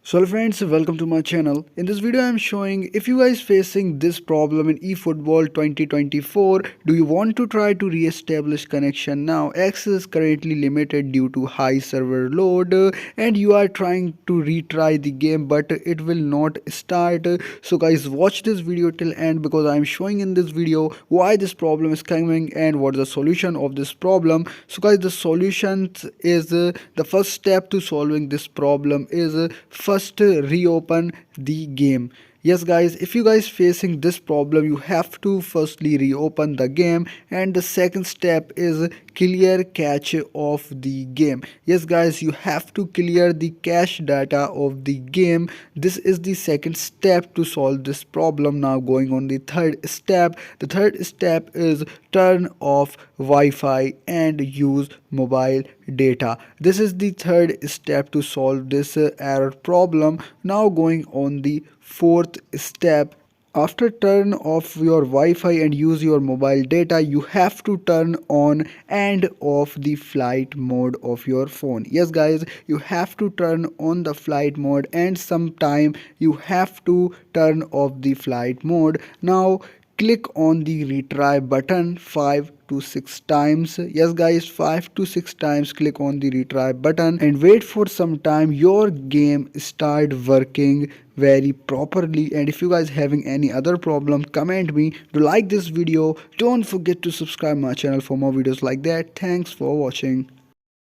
So hello friends, welcome to my channel. In this video I am showing if you guys facing this problem in eFootball 2024, do you want to try to re-establish connection now? Access is currently limited due to high server load and you are trying to retry the game but it will not start. So guys, watch this video till end because I am showing in this video why this problem is coming and what the solution of this problem. So guys, the solution is the first step to solving this problem is first reopen the game. Yes guys, if you guys facing this problem, you have to firstly reopen the game, and the second step is clear cache of the game. Yes guys, you have to clear the cache data of the game. This is the second step to solve this problem. Now going on the third step. The third step is turn off Wi-Fi and use mobile data. This is the third step to solve this error problem. Now going on the fourth step. After turn off your Wi-Fi and use your mobile data, you have to turn on and off the flight mode of your phone. Yes guys, you have to turn on the flight mode and sometime you have to turn off the flight mode. Now click on the retry button 5 to 6 times. Yes guys, 5 to 6 times click on the retry button and wait for some time. Your game start working very properly. And if you guys having any other problem, comment me. To like this video, don't forget to subscribe my channel for more videos like that. Thanks for watching.